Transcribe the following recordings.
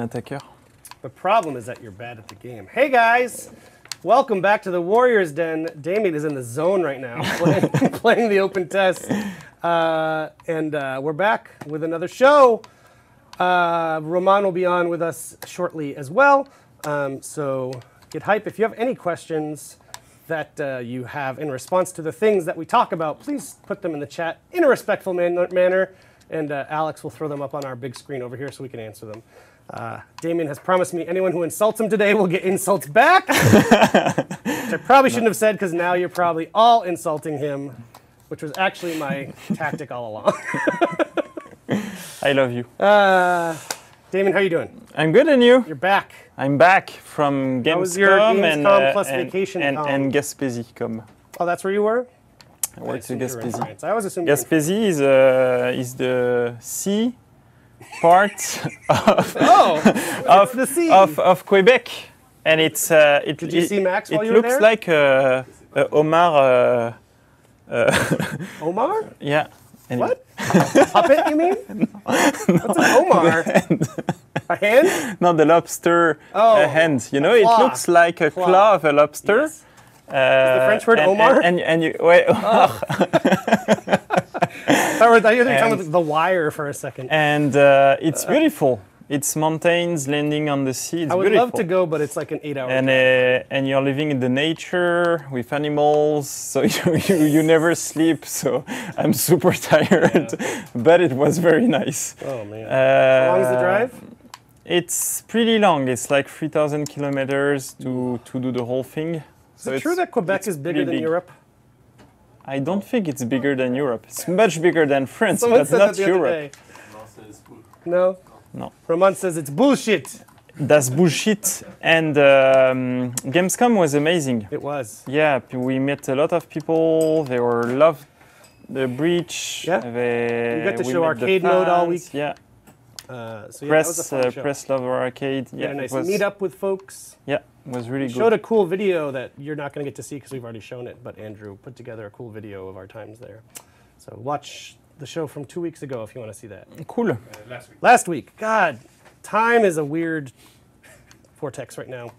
attaqueur. The problem is that you're bad at the game. Hey guys, welcome back to the Warriors Den. Damien is in the zone right now, playing the open test. And we're back with another show. Roman will be on with us shortly as well. So get hype. If you have any questions that you have in response to the things that we talk about, please put them in the chat in a respectful manner. And Alex will throw them up on our big screen over here so we can answer them. Damien has promised me anyone who insults him today will get insults back. Which I probably shouldn't have said because now you're probably all insulting him, which was actually my tactic all along. I love you. Damien, how are you doing? I'm good, and you? You're back. I'm back from Gamescom, How was your Gamescom plus vacation and Gaspésie. Oh, that's where you were? I went to Gaspésie. I was assuming. Gaspésie is the sea part of Quebec, and it's Did you see Max while you were there? It looks like a Omar. Omar? Yeah. What? A puppet, you mean? What's an Omar? A hand? Not the lobster hand. You know, it looks like a claw of a lobster. Yes. Is the French word Omar? And you wait. Oh. I thought you were talking about the wire for a second. And it's beautiful. It's mountains landing on the sea. It's I would beautiful. love to go, but it's like an 8-hour and you're living in the nature with animals, so you never sleep. So I'm super tired, but it was very nice. Oh man! How long is the drive? It's pretty long. It's like 3,000 kilometers to do the whole thing. So is it true that Quebec is bigger than Europe? I don't think it's bigger than Europe. It's much bigger than France, but not Europe. No? No. Roman says it's bullshit. That's bullshit. And Gamescom was amazing. It was. Yeah, we met a lot of people. They were loved the breach. Yeah. We got to show arcade mode all week. Yeah. So yeah, that was a fun show. Press Love Arcade. Yeah, a nice meet up with folks. Yeah, it was really good. Showed a cool video that you're not going to get to see because we've already shown it, but Andrew put together a cool video of our times there. So watch the show from 2 weeks ago if you want to see that. Cool. Last week. God, time is a weird vortex right now.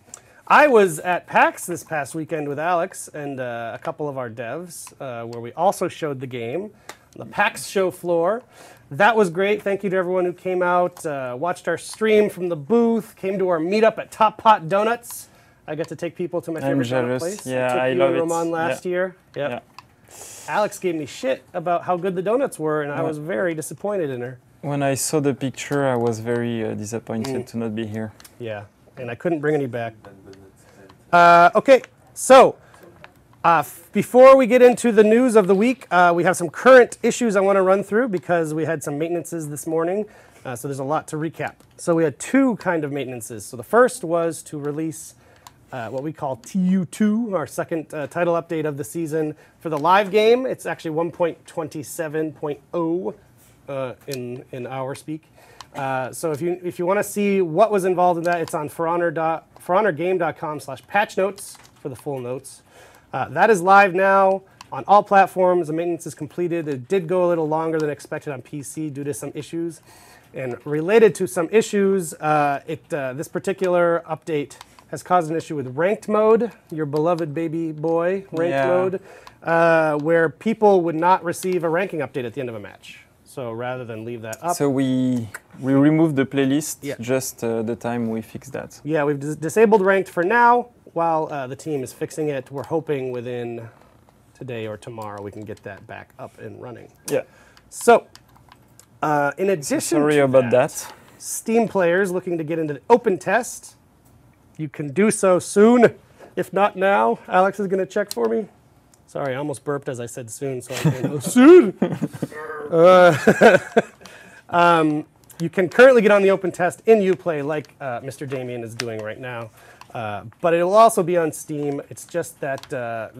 I was at PAX this past weekend with Alex and a couple of our devs where we also showed the game on the PAX show floor. That was great. Thank you to everyone who came out, watched our stream from the booth, came to our meetup at Top Pot Donuts. I got to take people to my favorite donut place. Yeah, I love it. took you and Roman last year. Yep. Yeah. Alex gave me shit about how good the donuts were, and I was very disappointed in her. When I saw the picture, I was very disappointed to not be here. Yeah, and I couldn't bring any back. Okay, so before we get into the news of the week, we have some current issues I want to run through because we had some maintenances this morning, so there's a lot to recap. So we had two kind of maintenances. So the first was to release what we call TU2, our second title update of the season for the live game. It's actually 1.27.0 in our speak. So if you want to see what was involved in that, it's on forhonorgame.com/patch notes for the full notes. That is live now on all platforms. The maintenance is completed. It did go a little longer than expected on PC due to some issues. And related to some issues, this particular update has caused an issue with ranked mode, your beloved baby boy ranked mode, where people would not receive a ranking update at the end of a match. So rather than leave that up. So we removed the playlist just the time we fixed that. Yeah, we've disabled ranked for now while the team is fixing it. We're hoping within today or tomorrow we can get that back up and running. Yeah. So in addition to that, Steam players looking to get into the open test, you can do so soon, if not now. Alex is going to check for me. Sorry, I almost burped as I said soon, so I can't go soon. You can currently get on the open test in Uplay like Mr. Damien is doing right now. But it will also be on Steam. It's just that the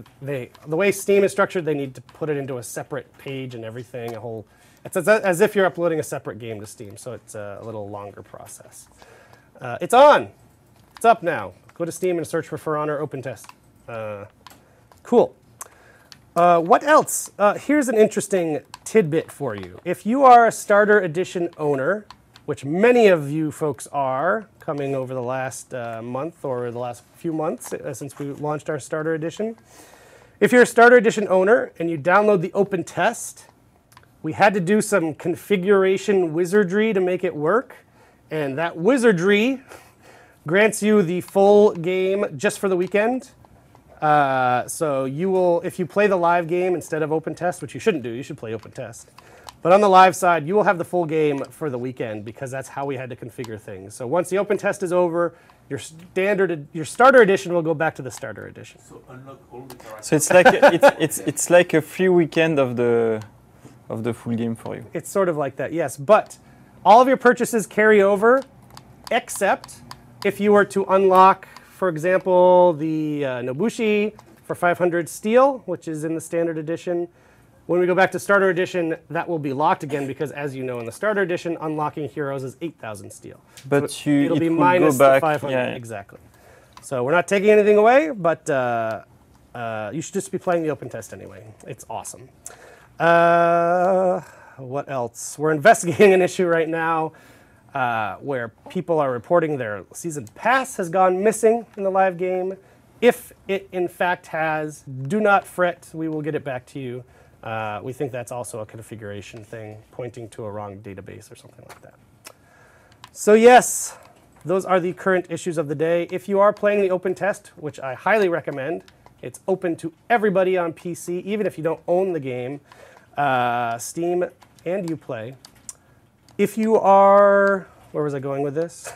way Steam is structured, they need to put it into a separate page and everything. It's as if you're uploading a separate game to Steam, so it's a little longer process. It's on. It's up now. Go to Steam and search for Honor Open Test. Cool. What else? Here's an interesting tidbit for you. If you are a Starter Edition owner, which many of you folks are coming over the last month or the last few months since we launched our Starter Edition. If you're a Starter Edition owner and you download the open test, we had to do some configuration wizardry to make it work. And that wizardry grants you the full game just for the weekend. So you will, if you play the live game instead of open test, which you shouldn't do, you should play open test. But on the live side, you will have the full game for the weekend because that's how we had to configure things. So once the open test is over, your starter edition will go back to the starter edition. So unlock all the characters. So it's like it's like a free weekend of the full game for you. It's sort of like that, yes. But all of your purchases carry over, except if you were to unlock, for example, the Nobushi for 500 steel, which is in the standard edition. When we go back to Starter Edition, that will be locked again because, as you know, in the Starter Edition, unlocking heroes is 8,000 steel. But so it'll be will minus go back, the 500, yeah. exactly. So we're not taking anything away, but you should just be playing the open test anyway. It's awesome. What else? We're investigating an issue right now where people are reporting their season pass has gone missing in the live game. If it in fact has, do not fret. We will get it back to you. We think that's also a configuration thing, pointing to a wrong database or something like that. So yes, those are the current issues of the day. If you are playing the open test, which I highly recommend, it's open to everybody on PC, even if you don't own the game, Steam and Uplay. If you are, where was I going with this?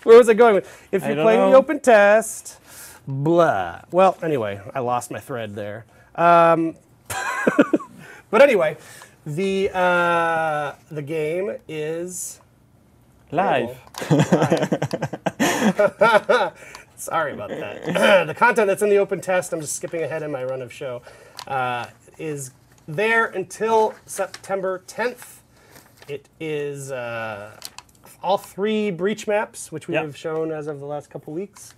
Where was I going with? If you're playing the open test, blah. Well, anyway, I lost my thread there. But anyway, the game is Live. Sorry about that. The content that's in the open test, I'm just skipping ahead in my run of show, is there until September 10th. It is all 3 Breach maps, which we have shown as of the last couple weeks.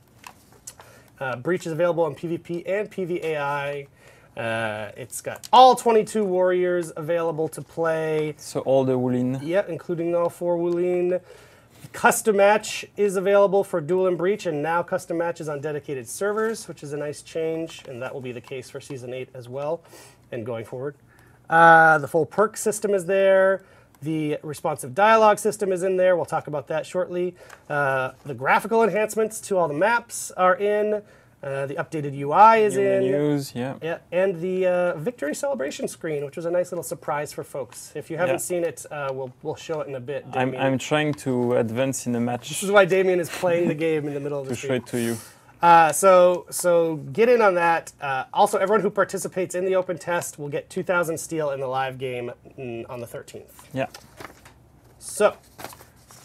Breach is available on PvP and PvAI. It's got all 22 warriors available to play. So all the Wulin. Yeah, including all 4 Wulin. Custom match is available for Duel and Breach, and now custom match is on dedicated servers, which is a nice change, and that will be the case for Season 8 as well, and going forward. The full perk system is there. The responsive dialogue system is in there. We'll talk about that shortly. The graphical enhancements to all the maps are in. The updated UI is in. Menus, yeah. And the victory celebration screen, which was a nice little surprise for folks. If you haven't seen it, we'll show it in a bit. I'm trying to advance in the match. This is why Damien is playing the game in the middle of the stream. To show it to you. So get in on that. Also, everyone who participates in the open test will get 2,000 steel in the live game on the 13th. Yeah. So,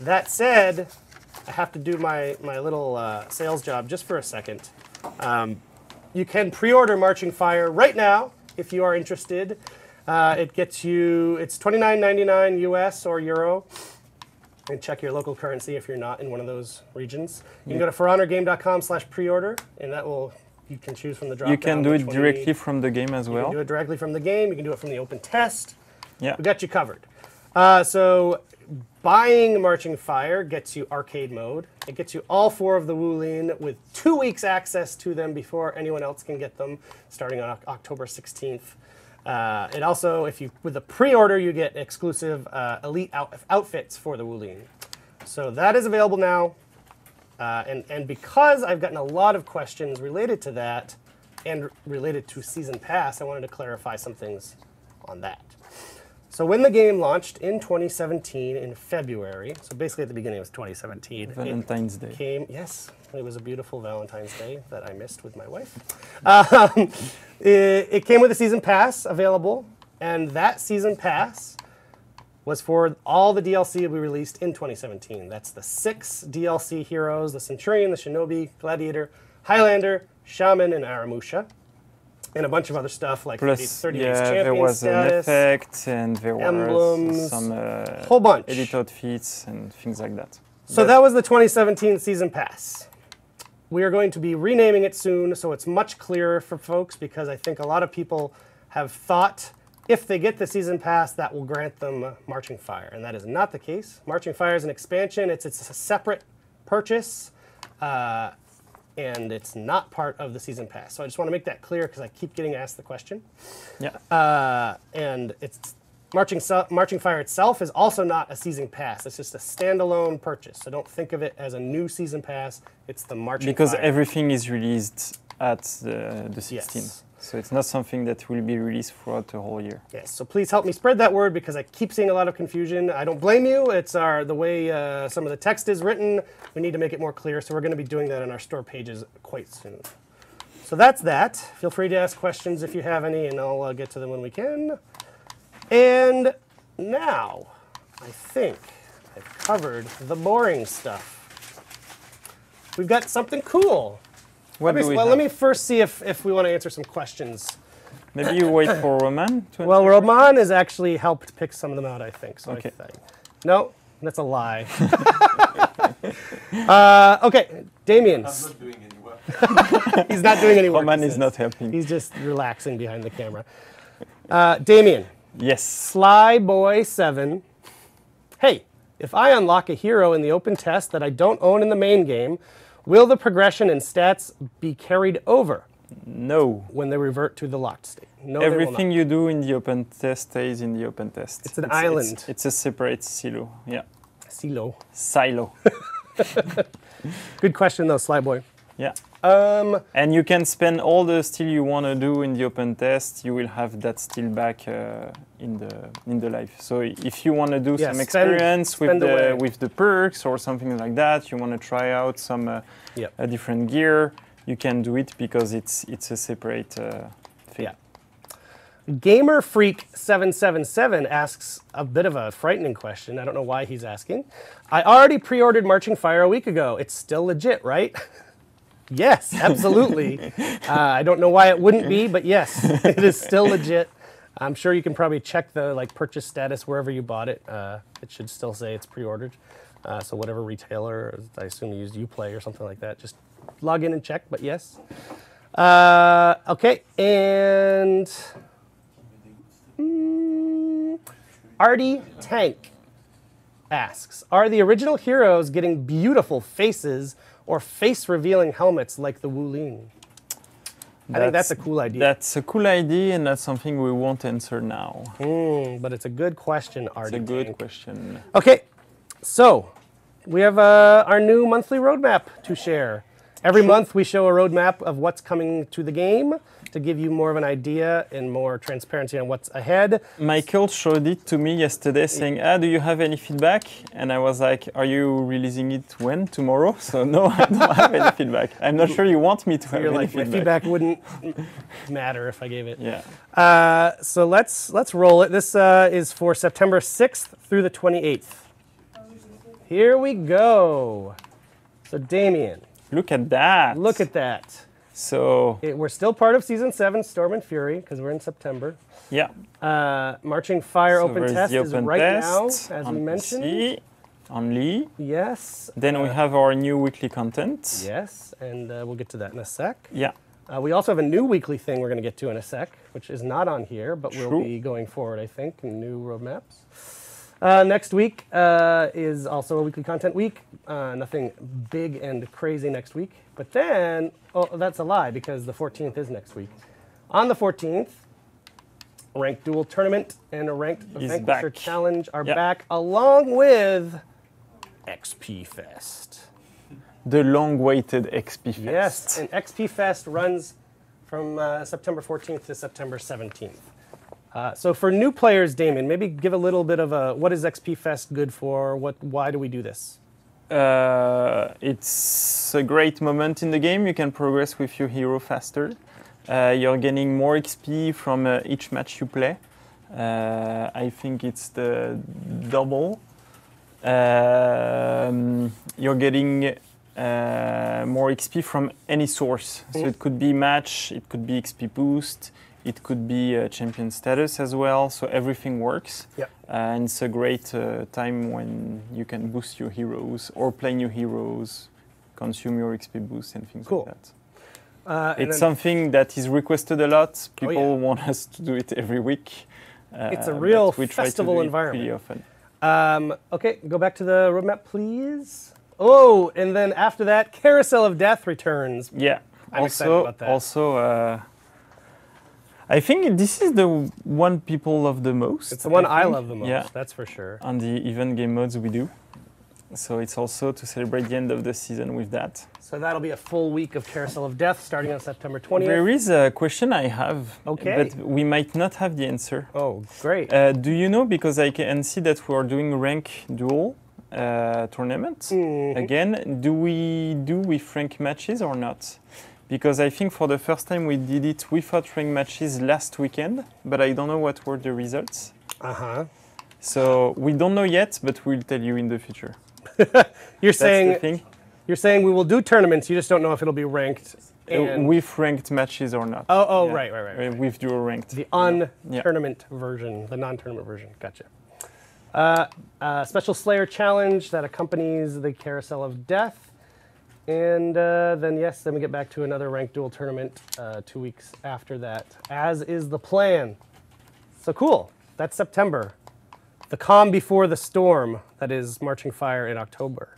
that said, I have to do my little sales job just for a second. You can pre-order Marching Fire right now if you are interested. It gets you, it's $29.99 US or Euro. And check your local currency if you're not in one of those regions. You can go to forhonorgame.com/preorder, and that will, you can choose from the drop down. You can do it directly from the game as well. You can do it directly from the game. You can do it from the open test. Yeah. We got you covered. So buying Marching Fire gets you arcade mode. It gets you all 4 of the Wulin with 2 weeks access to them before anyone else can get them, starting on October 16th. It also, with the pre-order, you get exclusive elite outfits for the Wulin. So that is available now. And because I've gotten a lot of questions related to that and related to Season Pass, I wanted to clarify some things on that. So when the game launched in 2017 in February, so basically at the beginning of 2017. Valentine's Day. Yes, it was a beautiful Valentine's Day that I missed with my wife. It came with a Season Pass available, and that Season Pass was for all the DLC we released in 2017. That's the 6 DLC heroes, the Centurion, the Shinobi, Gladiator, Highlander, Shaman, and Aramusha. And a bunch of other stuff like 30 days champion there was status, an effect, and there emblems, was some whole bunch. edit outfits and things like that. So that was the 2017 Season Pass. We are going to be renaming it soon, so it's much clearer for folks, because I think a lot of people have thought if they get the season pass, that will grant them Marching Fire, and that is not the case. Marching Fire is an expansion. It's a separate purchase, and it's not part of the season pass. So I just want to make that clear because I keep getting asked the question. Yeah. And it's Marching Fire itself is also not a season pass. It's just a standalone purchase. So don't think of it as a new season pass. It's the Marching Because Fire. everything is released at the 16. Yes. So it's not something that will be released throughout the whole year. Yes, so please help me spread that word because I keep seeing a lot of confusion. I don't blame you. It's the way some of the text is written. We need to make it more clear, so we're going to be doing that on our store pages quite soon. So that's that. Feel free to ask questions if you have any, and I'll get to them when we can. And now, I think I've covered the boring stuff. We've got something cool. Let me first see if we want to answer some questions. Maybe you wait for Roman to Well, Roman has actually helped pick some of them out, I think. So Okay. No, that's a lie. Okay, Damien. I'm not doing any work. He's not doing any work. Roman he is says. not helping. He's just relaxing behind the camera. Damien, Yes. Slyboy7. Hey, if I unlock a hero in the open test that I don't own in the main game, will the progression and stats be carried over No. when they revert to the locked state? No, they will Everything not. you do in the open test stays in the open test. It's an island. It's a separate silo. Yeah. Silo. Silo. Good question, though, Slyboy. Yeah. And you can spend all the steel you want to do in the open test. You will have that steel back in the live. So if you want to do some experience with the perks or something like that, you want to try out some a different gear, you can do it because it's a separate thing. Yeah. Gamer Freak 777 asks a bit of a frightening question. I don't know why he's asking. I already pre-ordered Marching Fire a week ago. It's still legit, right? Yes, absolutely. I don't know why it wouldn't be, but yes, it is still legit. I'm sure you can probably check the purchase status wherever you bought it. It should still say it's pre-ordered. So whatever retailer, I assume you used Uplay or something like that, just log in and check, but yes. Okay, and Artie Tank asks, are the original heroes getting beautiful faces or face-revealing helmets like the Wulin? I think that's a cool idea. That's a cool idea, and that's something we won't answer now. But it's a good question, Artie. It's a good Tank. question. Okay, so we have our new monthly roadmap to share. Every month we show a roadmap of what's coming to the game to give you more of an idea and more transparency on what's ahead. Michael showed it to me yesterday saying, do you have any feedback? And I was like, are you releasing it when? Tomorrow? So no, I don't have any feedback. I'm not sure you want me to have any feedback. My feedback wouldn't matter if I gave it. Yeah. So let's roll it. This is for September 6th through the 28th. Here we go. So Damien. Look at that. Look at that. So We're still part of Season 7, Storm and Fury, because we're in September. yeah. Marching Fire So Open there's Test the is open right test now, as on we mentioned. PC only. Yes. Then we have our new weekly content. Yes, and we'll get to that in a sec. Yeah. We also have a new weekly thing we're going to get to in a sec, which is not on here, but will True. be going forward, I think, in new roadmaps. Next week is also a weekly content week. Nothing big and crazy next week. But then, oh, that's a lie because the 14th is next week. On the 14th, Ranked Duel Tournament and a Ranked Vanquisher Challenge are back, along with XP Fest. The long-awaited XP Fest. Yes, and XP Fest runs from September 14th to September 17th. So for new players, Damon, maybe give a little bit of what is XP Fest good for? Why do we do this? It's a great moment in the game. You can progress with your hero faster. You're getting more XP from each match you play. I think it's the double. You're getting more XP from any source. So it could be match, it could be XP boost, it could be champion status as well. So everything works. Yep. And it's a great time when you can boost your heroes or play new heroes, consume your XP boost and things like that. It's something that is requested a lot. People want us to do it every week. It's a real festival environment. Pretty often. Okay, go back to the roadmap, please. Oh, and then after that, Carousel of Death returns. Yeah. I'm excited about that. Also, I think this is the one people love the most. It's the one I love the most, yeah. That's for sure. On the event game modes we do. So it's also to celebrate the end of the season with that. So that'll be a full week of Carousel of Death starting on September 20th. There is a question I have, but we might not have the answer. Oh, great. Do you know, because I can see that we are doing rank duel tournaments. Again, do we do with rank matches or not? Because I think for the first time we did it without rank matches last weekend, but I don't know what were the results. So we don't know yet, but we'll tell you in the future. You're saying we will do tournaments, you just don't know if it'll be ranked. With ranked matches or not. Oh, yeah. Right. With dual ranked. The un-tournament version, the non-tournament version. Gotcha. Special Slayer challenge that accompanies the Carousel of Death. And then we get back to another ranked duel tournament 2 weeks after that, as is the plan. So cool. That's September. The calm before the storm, that is Marching Fire in October.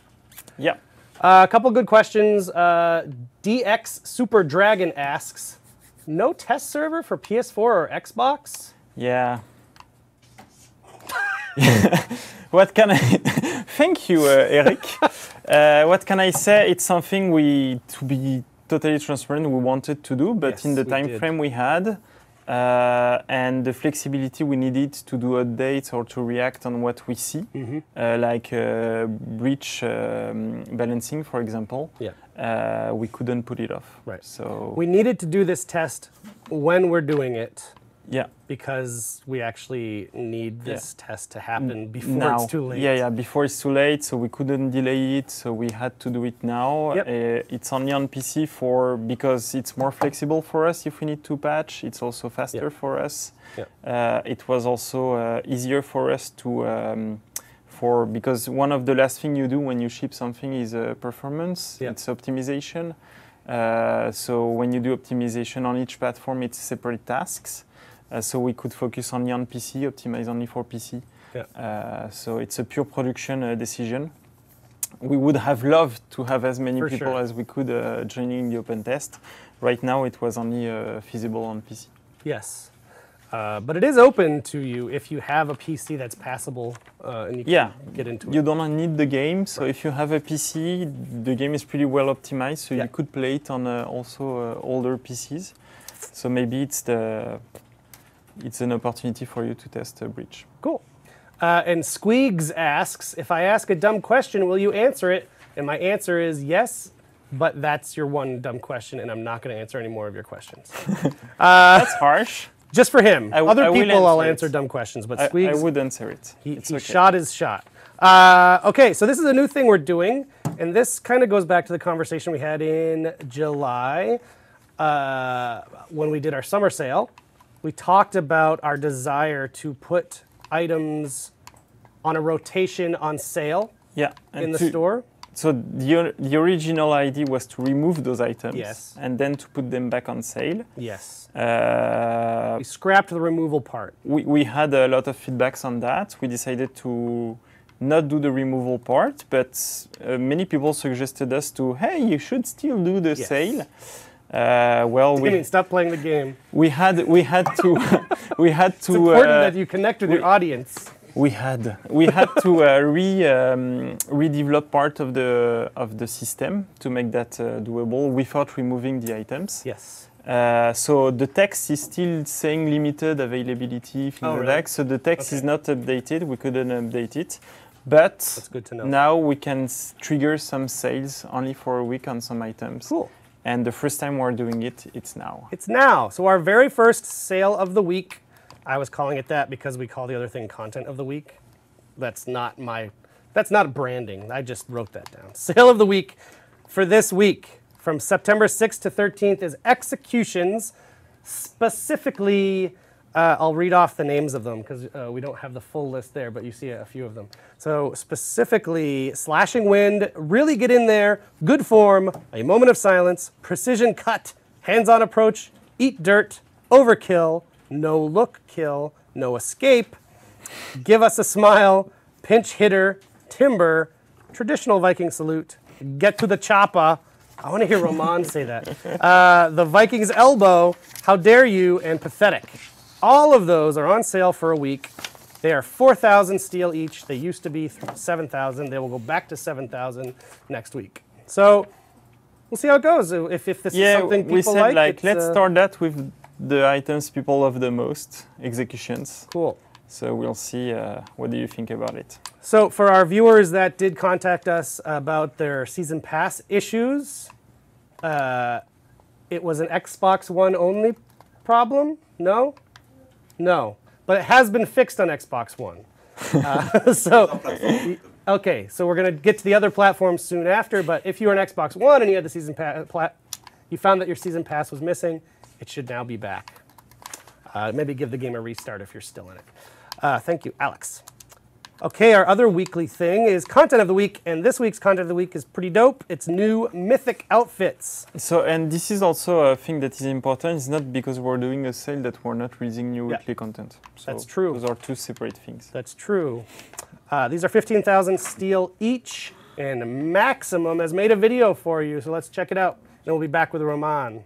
Yeah. A couple good questions. DX Super Dragon asks, no test server for PS4 or Xbox? Yeah. What can I... Thank you, Eric. What can I say? It's something to be totally transparent, we wanted to do, but in the time frame we had, and the flexibility we needed to do updates or to react on what we see, like breach balancing, for example, we couldn't put it off. Right. So we needed to do this test when we're doing it. Yeah. Because we actually need this test to happen before now. It's too late. Yeah, before it's too late, so we couldn't delay it, so we had to do it now. It's only on PC because it's more flexible for us if we need to patch. It's also faster for us. It was also easier for us to, because one of the last things you do when you ship something is performance, it's optimization. So when you do optimization on each platform, it's separate tasks. So we could focus only on PC, optimize only for PC. So it's a pure production decision. We would have loved to have as many people as we could joining the open test. Right now it was only feasible on PC. Yes. But it is open to you if you have a PC that's passable and you can get into it. You don't need the game, so if you have a PC, the game is pretty well optimized, so you could play it on also older PCs. So maybe it's an opportunity for you to test a breach. Cool. And Squeegs asks, if I ask a dumb question, will you answer it? And my answer is yes, but that's your one dumb question, and I'm not going to answer any more of your questions. That's harsh. Just for him. Other people, I'll answer dumb questions, but Squeegs... I would answer it. He shot his shot. Okay, so this is a new thing we're doing, and this kind of goes back to the conversation we had in July when we did our summer sale. We talked about our desire to put items on a rotation on sale in the store. So the original idea was to remove those items and then to put them back on sale. Yes. We scrapped the removal part. We had a lot of feedbacks on that. We decided to not do the removal part, but many people suggested us to, hey, you should still do the sale. Stop playing the game. We had to. It's important that you connect with your audience. We had to redevelop part of the system to make that doable without removing the items. Yes. So the text is still saying limited availability. So the text is not updated. We couldn't update it. But that's good to know. Now we can trigger some sales only for a week on some items. Cool. And the first time we're doing it, it's now. It's now. So our very first sale of the week, I was calling it that because we call the other thing content of the week. That's not branding. I just wrote that down. Sale of the week for this week from September 6th to 13th is Executions. Specifically, I'll read off the names of them because we don't have the full list there, but you see a few of them. So specifically, Slashing Wind, really get in there, good form, A Moment of Silence, Precision Cut, Hands-on Approach, Eat Dirt, Overkill, No Look Kill, No Escape, Give Us a Smile, Pinch Hitter, Timber, Traditional Viking Salute, Get to the Choppa. I want to hear Roman say that. The Viking's Elbow, How Dare You, and Pathetic. All of those are on sale for a week. They are 4,000 steel each. They used to be 7,000. They will go back to 7,000 next week. So we'll see how it goes. If this is something people we said like let's start that with the items people love the most, executions. Cool. So we'll see. What do you think about it? So for our viewers that did contact us about their Season Pass issues, it was an Xbox One only problem? No? No. But it has been fixed on Xbox One. Okay, so we're going to get to the other platforms soon after, but if you were an Xbox One and you had the Season Pass, you found that your Season Pass was missing, it should now be back. Maybe give the game a restart if you're still in it. Thank you, Alex. Okay, our other weekly thing is Content of the Week, and this week's Content of the Week is pretty dope. It's new Mythic outfits. So, and this is also a thing that is important. It's not because we're doing a sale that we're not releasing new weekly content. So that's true. Those are two separate things. That's true. These are 15,000 steel each, and Maximum has made a video for you, so let's check it out. Then we'll be back with Roman.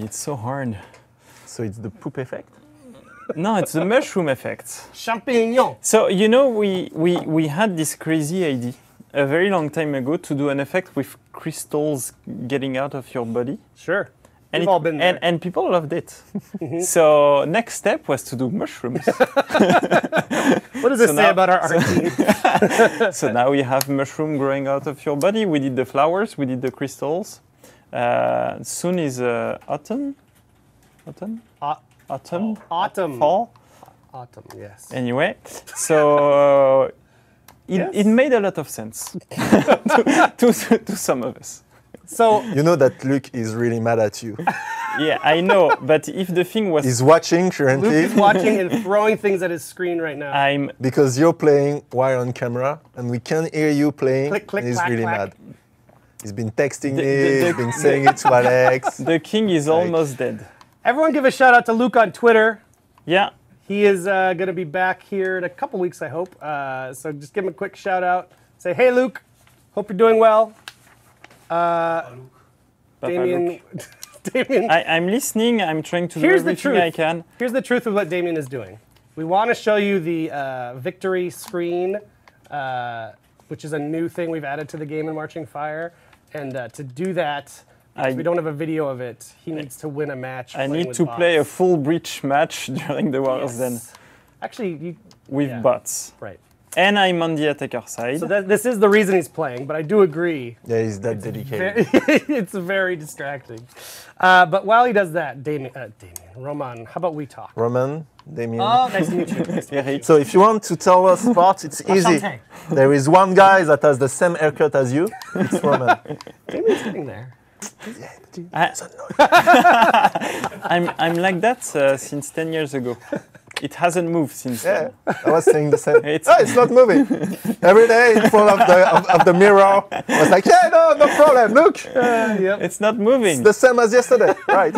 It's so hard. So it's the poop effect? No, it's the mushroom effect. Champignon. So, you know, we had this crazy idea a very long time ago to do an effect with crystals getting out of your body. Sure. And We've all been there. And people loved it. So next step was to do mushrooms. What does this say about our art team? So now we have mushroom growing out of your body. We did the flowers, we did the crystals. Soon is autumn? Autumn? Autumn? Autumn. Fall? Autumn, yes. Anyway, so it made a lot of sense to some of us. So you know that Luke is really mad at you. Yeah, I know, but if the thing was... He's watching currently. Luke is watching and throwing things at his screen right now. Because you're playing while on camera, and we can hear you playing, click, click, and he's clack, really clack. mad. He's been texting me, he's been saying it to Alex. The king is almost dead. Everyone give a shout out to Luke on Twitter. Yeah. He is going to be back here in a couple weeks, I hope. So just give him a quick shout out. Say, hey, Luke, hope you're doing well. Damien, Damien. I'm listening. I'm trying to do everything I can. Here's the truth of what Damien is doing. We want to show you the victory screen, which is a new thing we've added to the game in Marching Fire. And to do that, Because we don't have a video of it. He needs to win a match. I need to play a full breach match during the Warriors Den. Actually, with bots. Right. And I'm on the attacker side. So this is the reason he's playing, but I do agree. Yeah, he's that dedicated. It's very distracting. But while he does that, Roman, how about we talk? Roman, Damien. Oh, nice to meet you. Nice to meet you. So if you want to tell us apart, it's easy. There is one guy that has the same haircut as you. It's Roman. Damien's sitting there. Yeah, I'm like that since 10 years ago. It hasn't moved since then. I was saying the same. It's not moving. Every day in front of the mirror, I was like, yeah, no problem, look. Yep. It's not moving. It's the same as yesterday, right?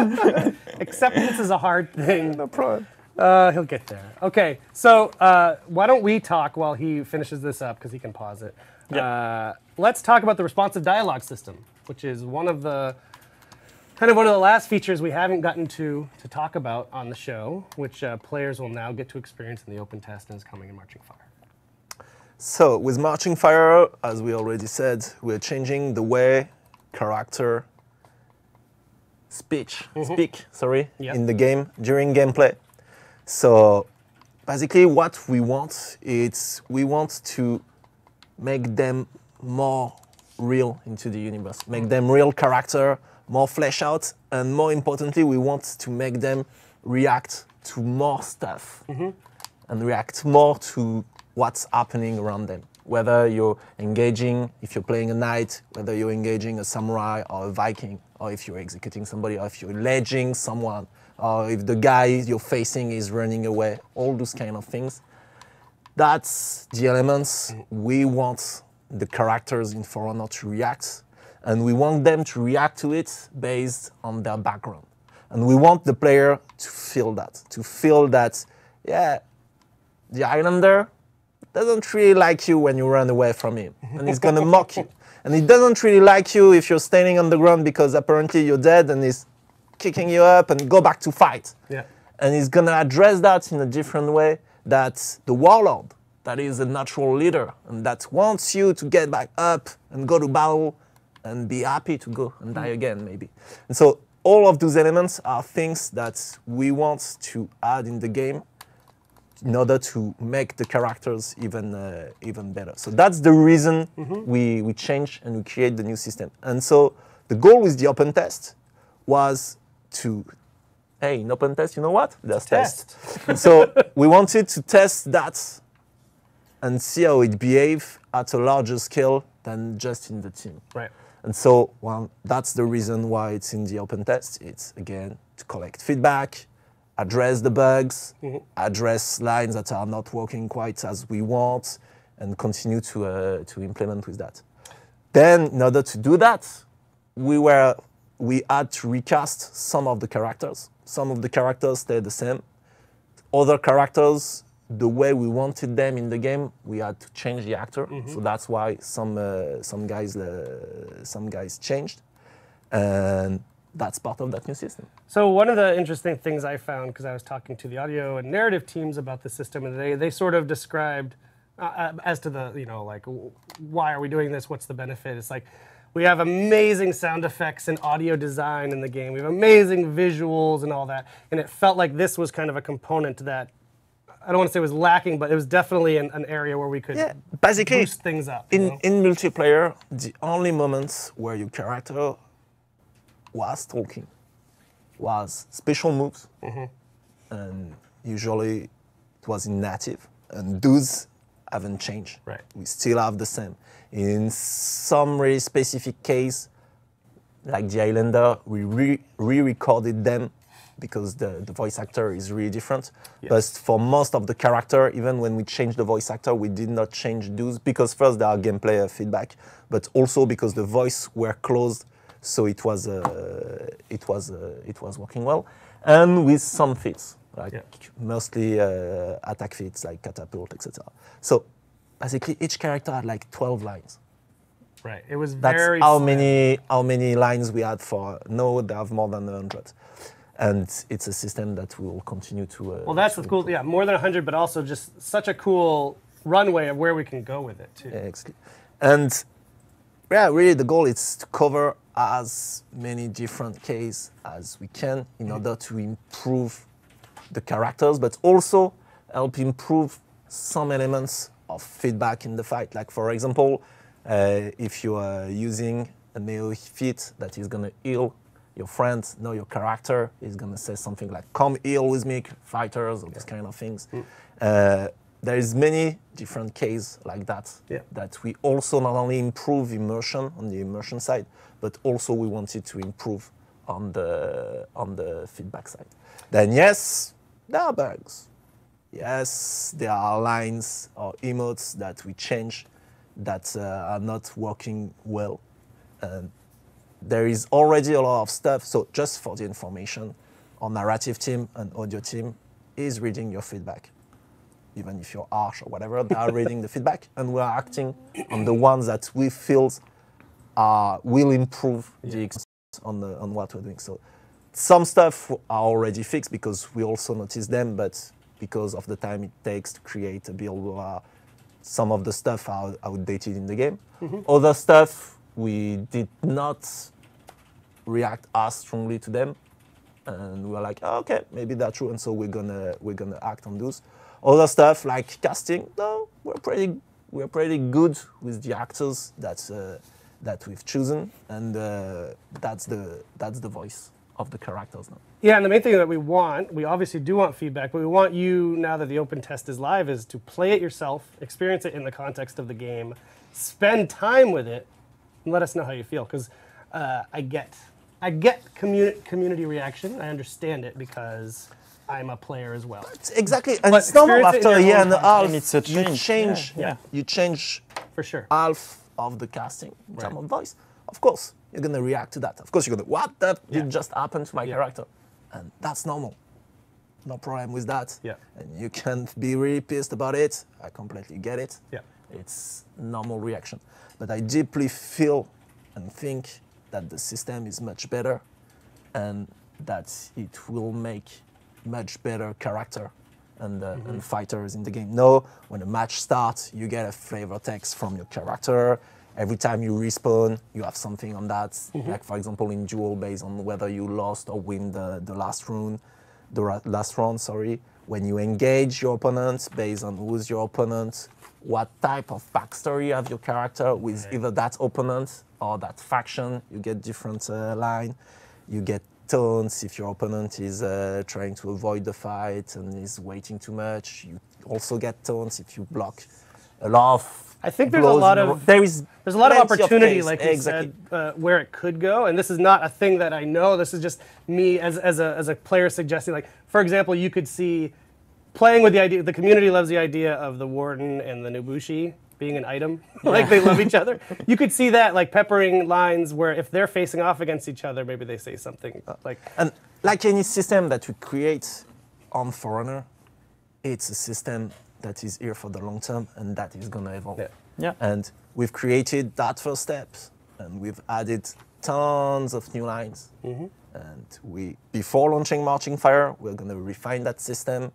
Acceptance is a hard thing. No problem. He'll get there. Okay, so why don't we talk while he finishes this up, because he can pause it. Yep. Let's talk about the responsive dialogue system, which is one of the last features we haven't gotten to talk about on the show, which players will now get to experience in the open test and is coming in Marching Fire. So with Marching Fire, as we already said, we're changing the way character speak in the game during gameplay. So basically what we want is we want to make them more real into the universe, make them real character, more flesh out, and more importantly, we want to make them react to more stuff and react more to what's happening around them. Whether you're engaging, if you're playing a knight, whether you're engaging a samurai or a Viking, or if you're executing somebody, or if you're ledging someone, or if the guy you're facing is running away, all those kind of things. That's the elements we want the characters in For Honor to react, and we want them to react to it based on their background. And we want the player to feel that, yeah, the Islander doesn't really like you when you run away from him, and he's gonna mock you. And he doesn't really like you if you're standing on the ground because apparently you're dead, and he's kicking you up and go back to fight. Yeah. And he's gonna address that in a different way, that the warlord, that is a natural leader, and that wants you to get back up and go to battle and be happy to go and die again, maybe. And so all of those elements are things that we want to add in the game in order to make the characters even better. So that's the reason we change and we create the new system. And so the goal with the open test was to, hey, in open test, you know what? Let's test. So we wanted to test that and see how it behaves at a larger scale than just in the team. Right. And so, well, that's the reason why it's in the open test. It's, again, to collect feedback, address the bugs, address lines that are not working quite as we want, and continue to implement with that. Then, in order to do that, we had to recast some of the characters. Some of the characters stayed the same. Other characters, the way we wanted them in the game, we had to change the actor. So that's why some guys changed, and that's part of that new system. So one of the interesting things I found, because I was talking to the audio and narrative teams about the system, and they sort of described as to the, like, why are we doing this? What's the benefit? It's like, we have amazing sound effects and audio design in the game. We have amazing visuals and all that. And it felt like this was kind of a component that, I don't want to say it was lacking, but it was definitely an area where we could basically boost things up. In multiplayer, the only moments where your character was talking was special moves, and usually it was in native, and those haven't changed. Right. We still have the same. In some really specific case, like the Islander, we re-recorded them because the voice actor is really different. Yes. But for most of the character, even when we changed the voice actor, we did not change those, because first there are gameplay feedback, but also because the voice were closed, so it was working well, and with some feats, like mostly attack feats like catapult, etc. So basically each character had like 12 lines. Right. It was That's very how many lines we had for. No, they have more than 100. And it's a system that we will continue to. Well, that's what's cool. Yeah, more than 100, but also just such a cool runway of where we can go with it too. Yeah, exactly. And yeah, really, the goal is to cover as many different cases as we can in order to improve the characters, but also help improve some elements of feedback in the fight. Like, for example, if you are using a melee feat that is going to heal your friends, know your character is going to say something like, come heal with me, fighters, or these kind of things. There is many different cases like that, that we also not only improve immersion on the immersion side, but also we wanted to improve on the feedback side. Then yes, there are bugs. Yes, there are lines or emotes that we change that are not working well. And there is already a lot of stuff, so just for the information, our narrative team and audio team is reading your feedback. Even if you're harsh or whatever, they are reading the feedback, and we are acting on the ones that we feel will improve the experience on what we're doing. So some stuff are already fixed because we also notice them, but because of the time it takes to create a build, some of the stuff are outdated in the game. Other stuff, we did not react as strongly to them, and we were like, oh, okay, maybe that's true, and so we're gonna act on those. Other stuff like casting, no, we're pretty good with the actors that we've chosen, and that's the voice of the characters now. Yeah, and the main thing that we obviously do want feedback, but we want you, now that the open test is live, is to play it yourself, experience it in the context of the game, spend time with it, and let us know how you feel. Because I get community reaction. I understand it because I'm a player as well. Exactly, and it's normal after a year and a half. It's a change. You change for sure half of the casting in terms of voice. Of course, you're gonna react to that. Of course, you're gonna, what that did just happen to my character, and that's normal. No problem with that. And you can be really pissed about it. I completely get it. It's normal reaction. But I deeply feel and think that the system is much better, and that it will make much better character and fighters in the game. No, when a match starts, you get a flavor text from your character. Every time you respawn, you have something on that. Like, for example, in duel, based on whether you lost or win the last round. When you engage your opponent, based on who's your opponent, what type of backstory you have your character with either that opponent or that faction, you get different line. You get tones if your opponent is trying to avoid the fight and is waiting too much. You also get tones if you block a lot of. I think there's a lot of there's a lot of opportunity, like you said, where it could go. And this is not a thing that I know. This is just me as a player suggesting. Like, for example, you could see playing with the idea. The community loves the idea of the Warden and the Nobushi being an item. Like, they love each other. You could see that, like, peppering lines where if they're facing off against each other, maybe they say something like. And like any system that we create on For Honor, it's a system that is here for the long term, and that is going to evolve. And we've created that first step, and we've added tons of new lines. And before launching Marching Fire, we're going to refine that system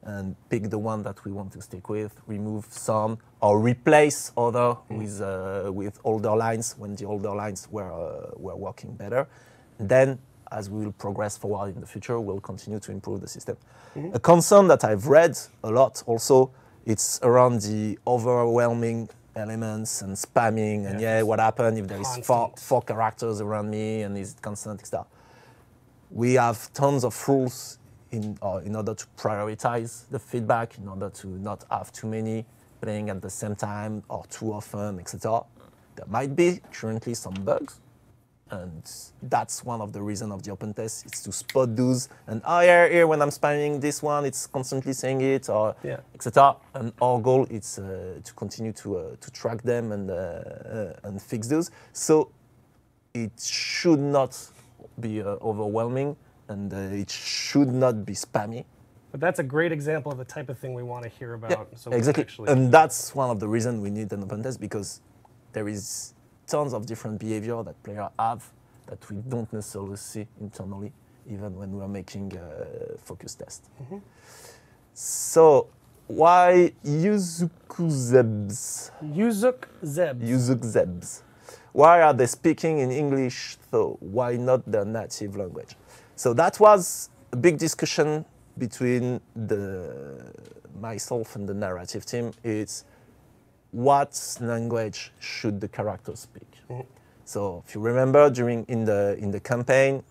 and pick the one that we want to stick with, remove some, or replace other with older lines when the older lines were working better. And then, as we will progress forward in the future, we'll continue to improve the system. A concern that I've read a lot also, it's around the overwhelming elements and spamming, and what happened if there is four characters around me and is constant stuff. We have tons of rules in order to prioritize the feedback, in order to not have too many playing at the same time or too often, etc. There might be currently some bugs, and that's one of the reasons of the open test, is to spot those, and here when I'm spamming this one, it's constantly saying it, or etc. And our goal is to continue to track them and fix those. So it should not be overwhelming, and it should not be spammy. But that's a great example of the type of thing we want to hear about. So exactly, and that's one of the reasons we need an open test, because there is tons of different behavior that players have that we don't necessarily see internally, even when we're making a focus test. So why Yuzuk Zebs? Yuzuk Zebs. Yuzuk Zebs. Why are they speaking in English? So why not their native language? So that was a big discussion between myself and the narrative team. It's what language should the character speak? Mm-hmm. So if you remember, in the campaign,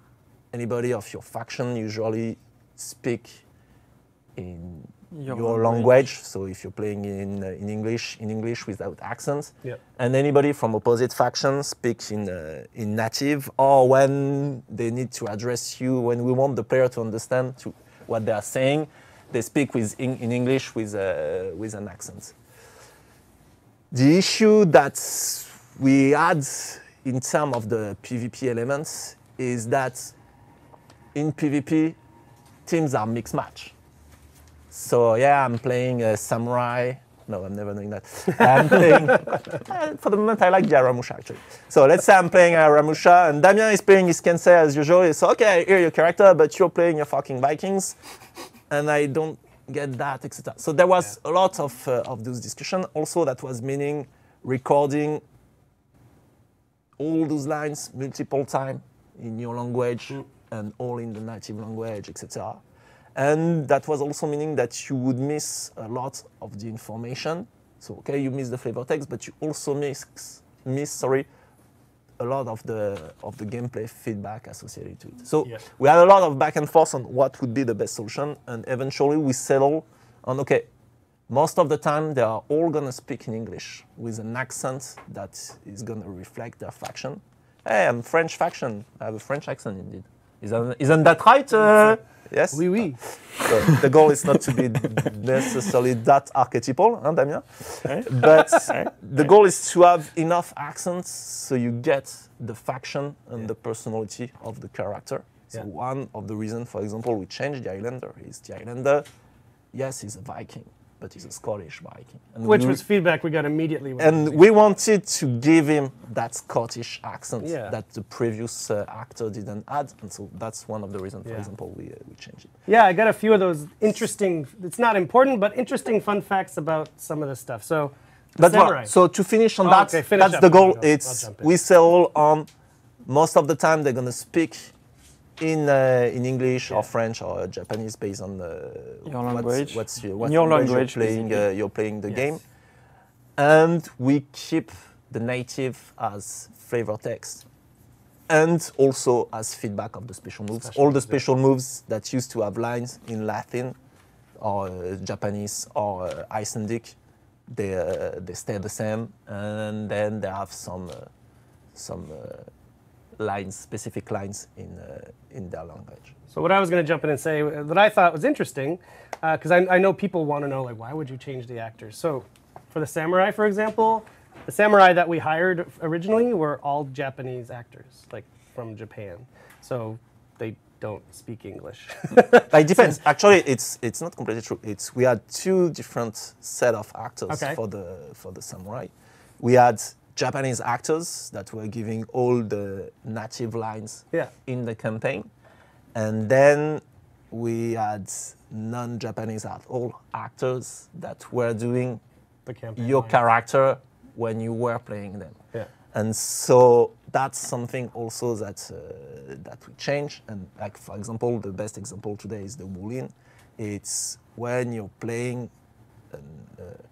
anybody of your faction usually speak in your language. So if you're playing in English without accents, and anybody from opposite faction speaks in native, or when they need to address you, when we want the player to understand what they are saying, they speak in English with an accent. The issue that we had in terms of the PvP elements is that in PvP, teams are mixed match. So yeah, I'm playing a samurai. No, I'm never doing that. I'm playing, for the moment, I like the Aramusha actually. So let's say I'm playing Aramusha and Damien is playing his Kensei as usual. It's okay, I hear your character, but you're playing your fucking Vikings. And I don't get that, etc. So there was a lot of those discussions. Also, that was meaning recording all those lines multiple times in your language and all in the native language, etc. And that was also meaning that you would miss a lot of the information. So, okay, you miss the flavor text, but you also miss a lot of the gameplay feedback associated to it. So we had a lot of back and forth on what would be the best solution, and eventually we settled on, okay, most of the time they are all gonna speak in English with an accent that is gonna reflect their faction. Hey, I'm French faction. I have a French accent indeed. Isn't that right? Yes? Oui, oui. So the goal is not to be necessarily that archetypal, hein, Damien? But the goal is to have enough accents so you get the faction and the personality of the character. So one of the reasons, for example, we changed the Islander is the Islander, yes, he's a Viking, but he's a Scottish Viking. And which was feedback we got immediately. And we wanted to give him that Scottish accent that the previous actor didn't add. And so that's one of the reasons, for example, we changed it. Yeah, I got a few of those interesting, it's not important, but interesting fun facts about some of this stuff. So, so to finish on that, that's the goal. We settle on most of the time they're going to speak in English or French or Japanese based on your language. What language you're playing the game. And we keep the native as flavor text and also as feedback of the special moves. All the special moves that used to have lines in Latin or Japanese or Icelandic, they stay the same, and then they have some lines, specific lines in their language. So what I was going to jump in and say that I thought was interesting, because I know people want to know, like, why would you change the actors? So for the samurai, for example, the samurai that we hired originally were all Japanese actors, like from Japan. So they don't speak English. It depends. Actually, it's not completely true. We had two different set of actors for the samurai. We had Japanese actors that were giving all the native lines in the campaign. And then we had non-Japanese at all actors that were doing your character when you were playing them. Yeah. And so that's something also that we change. And like, for example, the best example today is the Wulin. It's when you're playing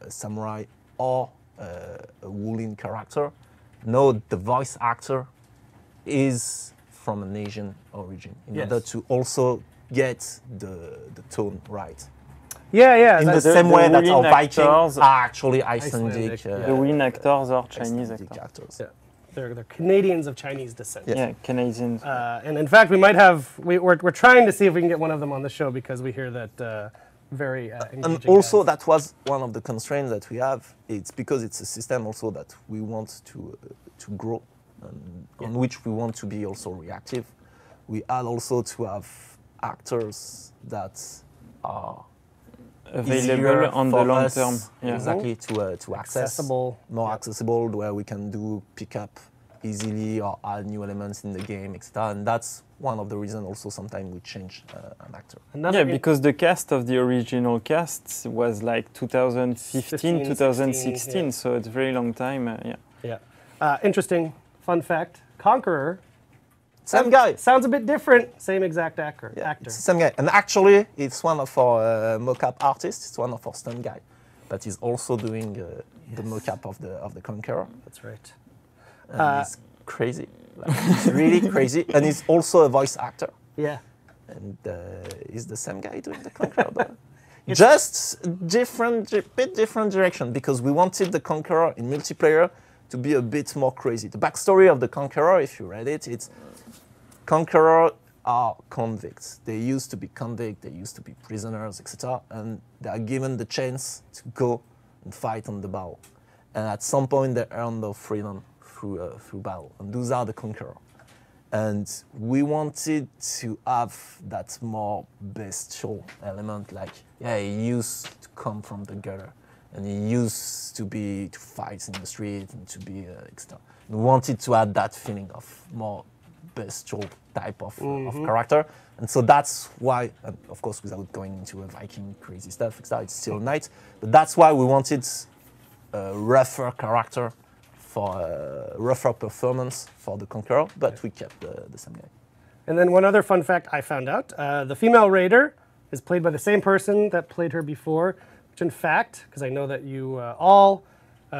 a samurai or a Wulin character. No, the voice actor is from an Asian origin in order to also get the tone right. Yeah. In the same way that our Vikings are actually Icelandic. The Wulin actors are Chinese actors. Yeah. They're Canadians of Chinese descent. Yeah, Canadians. And in fact, we might have, we're trying to see if we can get one of them on the show because we hear that very engaging. And also that was one of the constraints that we have. It's because it's a system also that we want to grow and on which we want to be also reactive. We had also to have actors that are available on the long term. Yeah. Exactly, to access, more accessible, where we can pick up easily or add new elements in the game, etc. And that's one of the reasons also sometimes we change an actor. Because the cast of the original cast was like 2015, 2016, so it's a very long time. Interesting fun fact, Conqueror. Same guy. Sounds a bit different. Same exact actor. It's the same guy. And actually, it's one of our mock-up artists. It's one of our stunt guy. But he's also doing the mock-up of the Conqueror. That's right. And he's crazy. Like, he's really crazy. And he's also a voice actor. Yeah. And he's the same guy doing the Conqueror. Just bit different direction, because we wanted the Conqueror in multiplayer to be a bit more crazy. The backstory of the Conqueror, if you read it, it's Conqueror are convicts. They used to be convicts, they used to be prisoners, etc. And they are given the chance to go and fight on the battle. And at some point they earn their freedom through battle. And those are the Conqueror. And we wanted to have that more bestial element, like, yeah, he used to come from the gutter, and he used to fight in the street and to be etc. We wanted to add that feeling of more bestial type of character, and so that's why, and of course, without going into a Viking crazy stuff, etc. It's still a knight, but that's why we wanted a rougher character, for a rougher performance for the Conqueror, but we kept the same guy. And then one other fun fact I found out, the female raider is played by the same person that played her before, which in fact, because I know that you all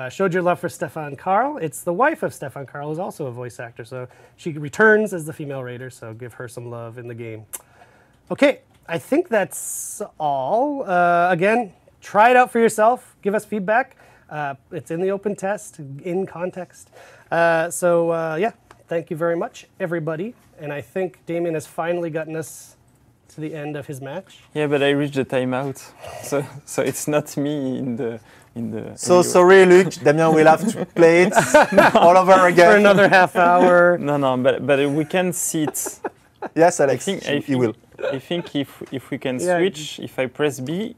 showed your love for Stefan Karl, it's the wife of Stefan Karl, who's also a voice actor, so she returns as the female raider, so give her some love in the game. Okay, I think that's all. Again, try it out for yourself, give us feedback. It's in the open test, in context. Yeah, thank you very much, everybody. And I think Damien has finally gotten us to the end of his match. Yeah, but I reached the timeout, so it's not me in the. So sorry, Luc. Damien will have to play it all over again for another half hour. No, but we can see it. Yes, Alex. He will. I think if we can switch, if I press B.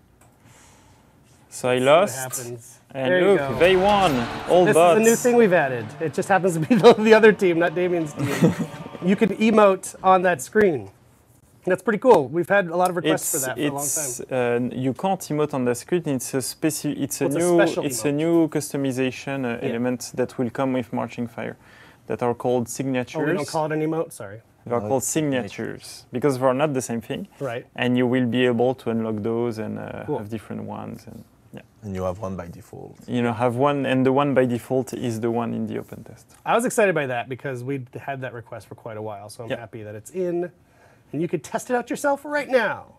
So I lost. What happens. And look, they won. All this bots. This is a new thing we've added. It just happens to be the other team, not Damien's team. You can emote on that screen. That's pretty cool. We've had a lot of requests for that for a long time. You can't emote on the screen. It's a new customization element that will come with Marching Fire, that are called signatures. Oh, we don't call it an emote. Sorry. They are called signatures because they are not the same thing. Right. And you will be able to unlock those and have different ones. And you have one by default. You know, have one, and the one by default is the one in the open test. I was excited by that because we had that request for quite a while, so I'm happy that it's in. And you could test it out yourself right now.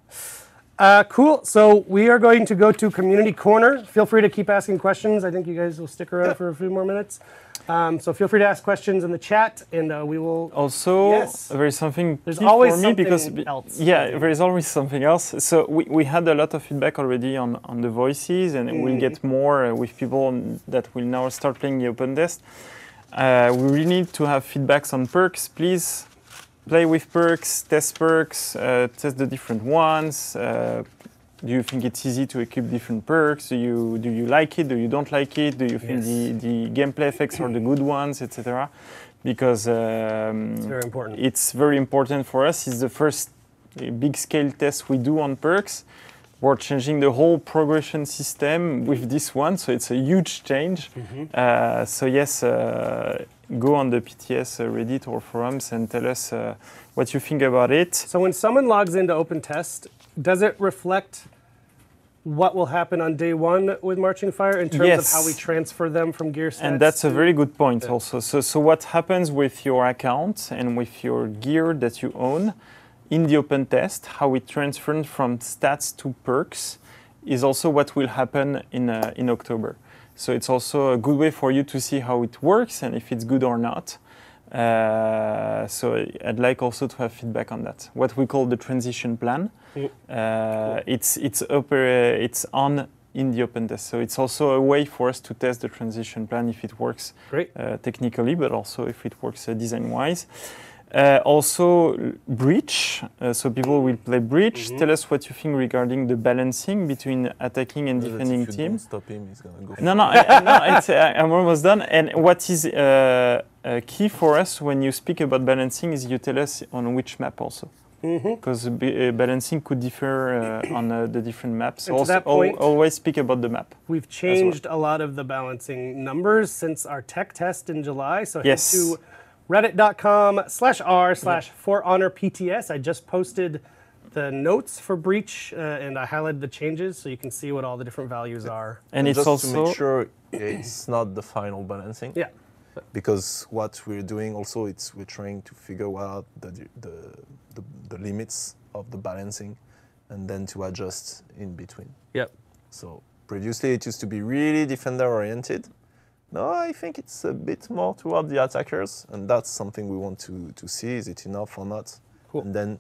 Cool. So we are going to go to Community Corner. Feel free to keep asking questions. I think you guys will stick around for a few more minutes. So feel free to ask questions in the chat, and we will. Also, there is something. There's always something else. Yeah, there is always something else. So we had a lot of feedback already on the voices, and we'll get more with people that will now start playing the open test. We really need to have feedbacks on perks, please. Play with perks, test the different ones. Do you think it's easy to equip different perks? Do you like it? Do you don't like it? Do you think the gameplay effects are the good ones, etc.? Because it's very important. It's very important for us. It's the first big scale test we do on perks. We're changing the whole progression system with this one, so it's a huge change. So yes, go on the PTS Reddit or forums and tell us what you think about it. So when someone logs into open test, does it reflect what will happen on day one with Marching Fire in terms of how we transfer them from gear sets? And that's a very good point also. So what happens with your account and with your gear that you own in the open test, how we transfer from stats to perks, is also what will happen in October. So it's also a good way for you to see how it works and if it's good or not. So I'd like also to have feedback on that. What we call the transition plan. It's on in the open test. So it's also a way for us to test the transition plan if it works technically, but also if it works design-wise. Also, Breach. So people will play Breach. Tell us what you think regarding the balancing between attacking and defending teams. Stop him, he's gonna go. I'm almost done. And what is key for us when you speak about balancing is you tell us on which map also. Because balancing could differ on the different maps. And also, always speak about the map. We've changed a lot of the balancing numbers since our tech test in July. So head to reddit.com/r/ForHonorPTS. I just posted the notes for Breach, and I highlighted the changes so you can see what all the different values are. And it's just also to make sure it's not the final balancing. Yeah. Because what we're doing also, we're trying to figure out the limits of the balancing and then to adjust in between. Yep. So previously it used to be really defender oriented. No, I think it's a bit more toward the attackers, and that's something we want to see. Is it enough or not? Cool. And then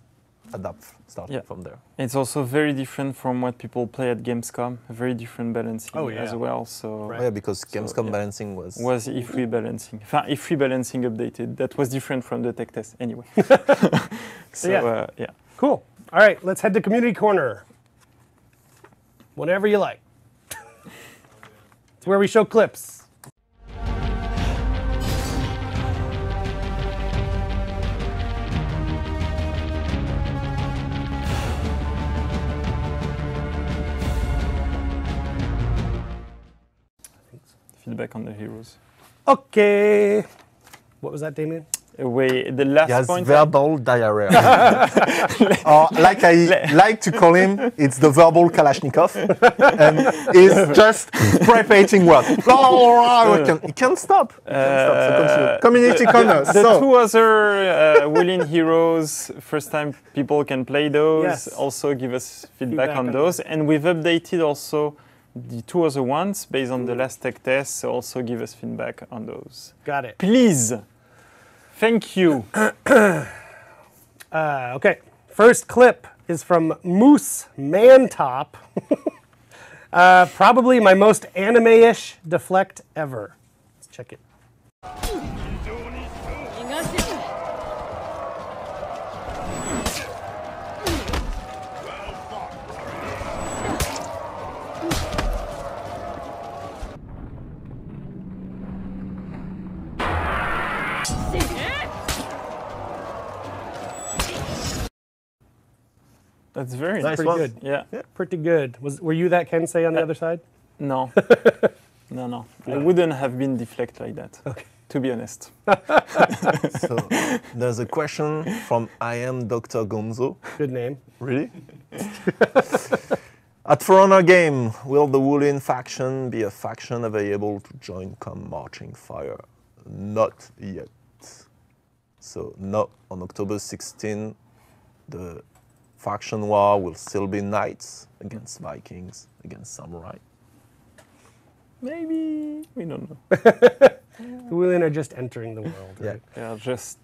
adapt, start from there. It's also very different from what people play at Gamescom. Very different balancing as well. So right. Oh, yeah, because Gamescom balancing was E3 balancing. E3 balancing updated. That was different from the tech test anyway. So yeah. Cool. All right, let's head to Community Corner. Whenever you like. It's where we show clips. Feedback on the heroes. Okay. What was that, Damien? Wait, the last point. Verbal diarrhea. Or like I like to call him, it's the verbal Kalashnikov, and he's just spray painting words. He can't stop. So Community corner. The two other willing heroes, first time people can play those. Yes. Also give us feedback on those. And we've updated also the two other ones based on the last tech test. So also give us feedback on those. Got it. Please. Thank you. Okay, first clip is from Moose Mantop. Probably my most anime-ish deflect ever. Let's check it. That's very nice. Pretty good. Yeah. Pretty good. Were you that Kensei on the other side? No. No. I wouldn't have been deflect like that. Okay. To be honest. So there's a question from I am Dr. Gonzo. Good name. Really? At For Honor game, will the Wulin faction be a faction available to join come Marching Fire? Not yet. So no, on October 16, the faction war will still be knights against Vikings, against samurai. Maybe. We don't know. The Wulin are just entering the world, right? They are just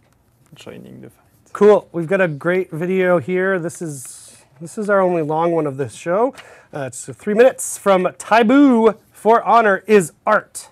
joining the fight. Cool. We've got a great video here. This is our only long one of this show. It's 3 minutes from Taibu. For Honor is art.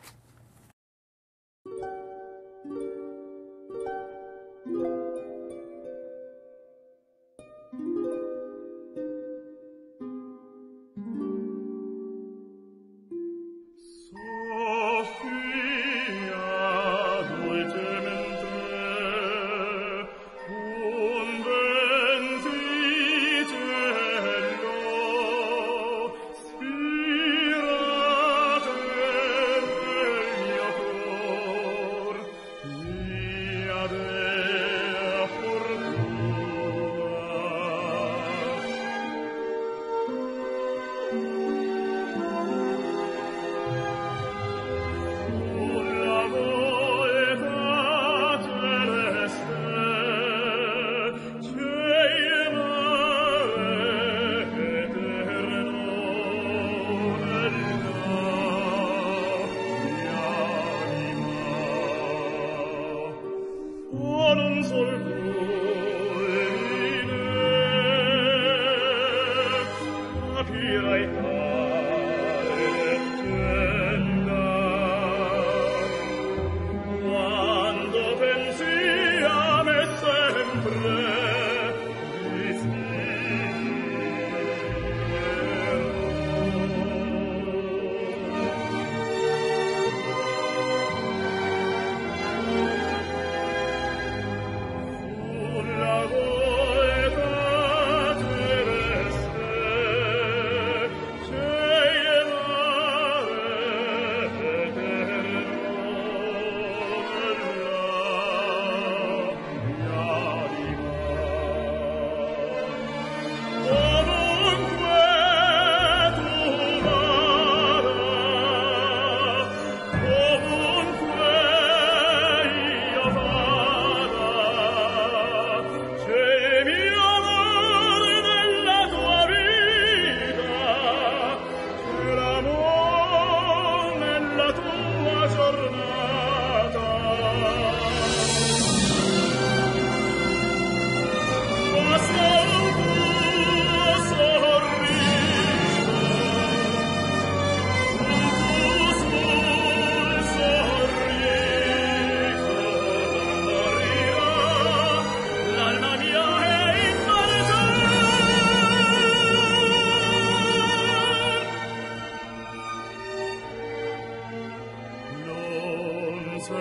Beautiful,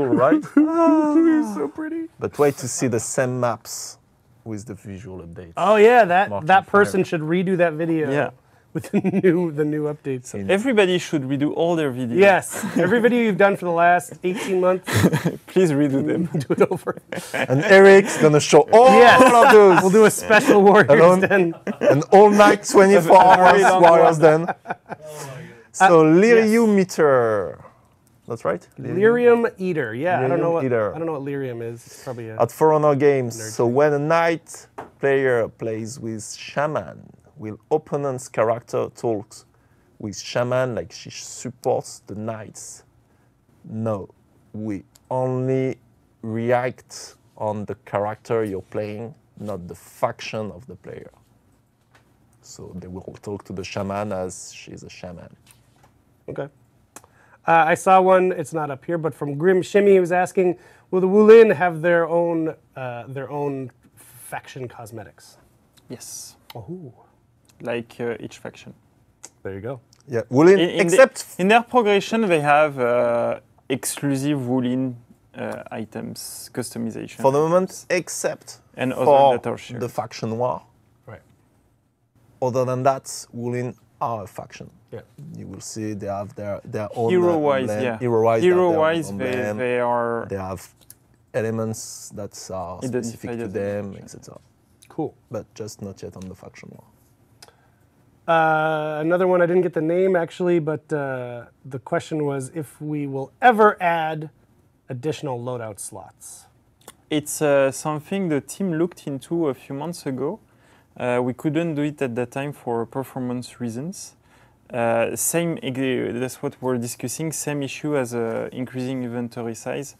right? It's so pretty. But wait to see the same maps with the visual updates. Oh yeah, that person should redo that video. Yeah. With the new updates. Everybody should redo all their videos. Yes, every video you've done for the last 18 months. Please redo them. Do it over. And Eric's gonna show all of those. We'll do a special Warriors Den. An all-night 24 hours Warriors Den. So Lyrium Meter. That's right? Lyrium Eater. Yeah, I don't know Lyrium what Lyrium is. It's probably at For Honor Games. So when a knight player plays with Shaman, will opponent's character talks with Shaman like she supports the knights? No, we only react on the character you're playing, not the faction of the player. So they will talk to the Shaman as she's a Shaman. Okay. I saw one, it's not up here, but from Grim Shimmy, he was asking, will the Wulin have their own faction cosmetics? Yes. Oh. Like each faction. There you go. Yeah, Wulin, in their progression, they have exclusive Wulin items, customization. For the moment, except and for the faction war. Right. Other than that, Wulin are a faction. Yeah. You will see they have their own hero-wise, emblem. yeah. Hero-wise, they have elements that are specific to them, etc. Cool. But just not yet on the faction war. Another one, I didn't get the name actually, but the question was if we will ever add additional loadout slots. It's something the team looked into a few months ago. We couldn't do it at that time for performance reasons. That's what we're discussing, same issue as increasing inventory size.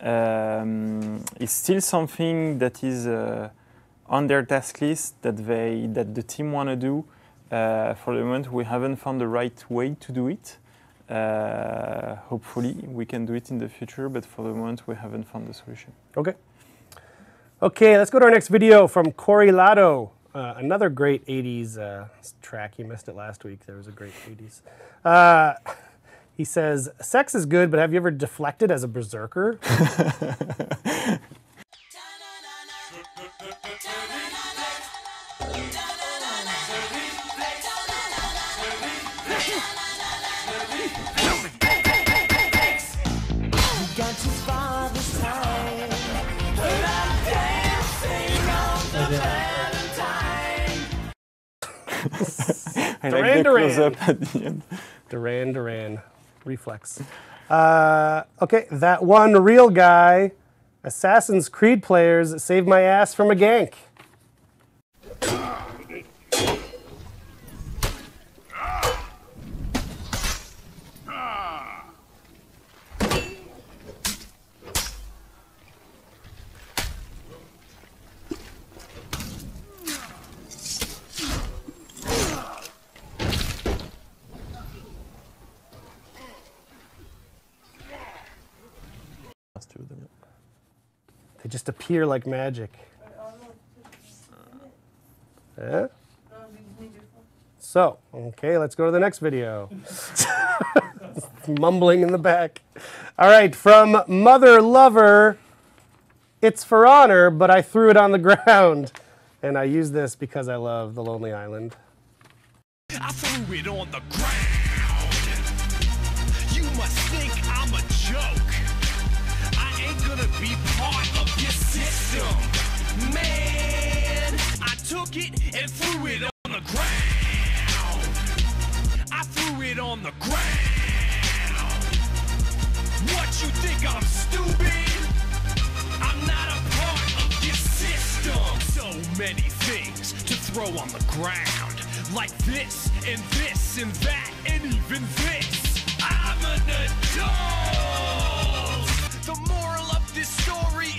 It's still something that is on their task list that the team want to do. For the moment, we haven't found the right way to do it. Hopefully, we can do it in the future, but for the moment, we haven't found the solution. Okay. Okay, let's go to our next video from Corey Lotto. Another great 80s track. You missed it last week. There was a great 80s. He says, sex is good, but have you ever deflected as a berserker? I like the close-up at the end. Duran, reflex. Okay, that one real guy. Assassin's Creed players saved my ass from a gank. They just appear like magic. Yeah? So, okay, let's go to the next video. Mumbling in the back. All right, from Mother Lover, it's for honor, but I threw it on the ground. And I use this because I love The Lonely Island. I threw it on the ground. You must think I'm a joke. I ain't gonna be part of your system. Man, I took it and threw it on the ground. I threw it on the ground. What, you think I'm stupid? I'm not a part of your system. So many things to throw on the ground. Like this, and this, and that, and even this. I'm an adult! The moral of this story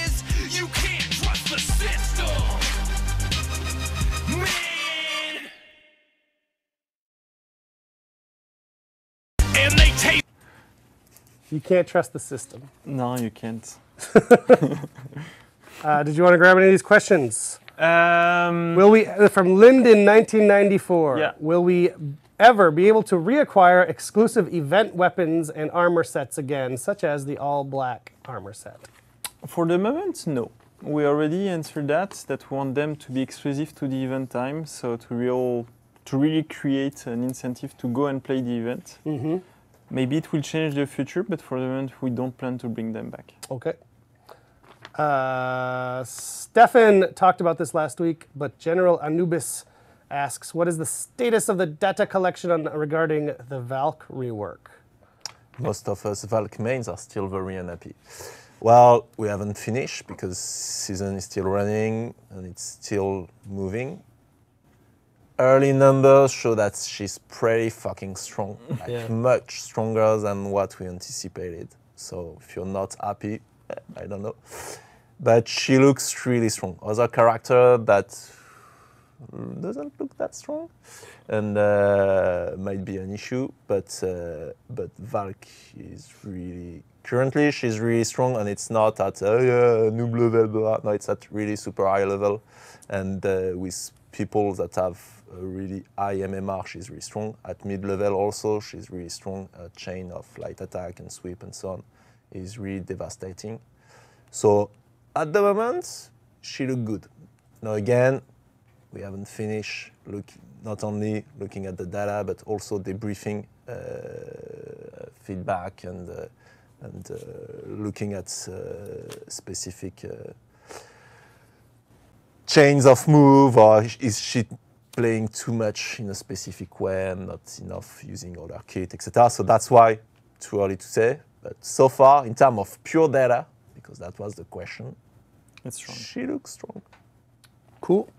is, you can't trust the system! Man! You can't trust the system. No, you can't. Did you want to grab any of these questions? Will we, from Lyndon 1994, yeah. Will we ever be able to reacquire exclusive event weapons and armor sets again, such as the all-black armor set? For the moment, no. We already answered that we want them to be exclusive to the event time, so to really create an incentive to go and play the event. Mm-hmm. Maybe it will change in the future, but for the moment, we don't plan to bring them back. Okay. Stefan talked about this last week, but General Anubis asks, what is the status of the data collection regarding the Valk rework? Most of us Valk mains are still very unhappy. Well, we haven't finished because season is still running and it's still moving. Early numbers show that she's pretty fucking strong, like much stronger than what we anticipated. So if you're not happy, I don't know. But she looks really strong. Other character that doesn't look that strong and might be an issue, but Valk is really, currently she's really strong, and it's not at noob level, blah. No, it's at really super high level, and with people that have a really high MMR, she's really strong. At mid level also, she's really strong. A chain of light attack and sweep and so on is really devastating. So at the moment, she looked good. Now again, we haven't finished not only looking at the data, but also debriefing feedback and looking at specific chains of move, or is she playing too much in a specific way and not enough using all her kit, etc. So that's why too early to say. But so far, in terms of pure data, because that was the question, it's strong. She looks strong. Cool.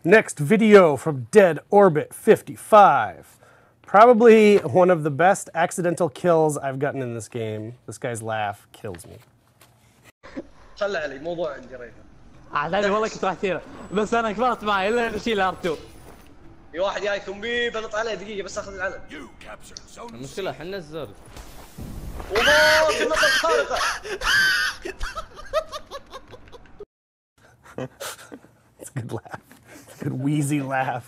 Next video from Dead Orbit 55. Probably one of the best accidental kills I've gotten in this game. This guy's laugh kills me. عادي والله كنت راح كثير بس انا كبرت معي الا اشيل ار2. في واحد جاي ثمبي بنط عليه دقيقه بس اخذ العلم. المشكله احنا الزر. اوه كنا خارقه. It's a good laugh. It's a good wheezy laugh.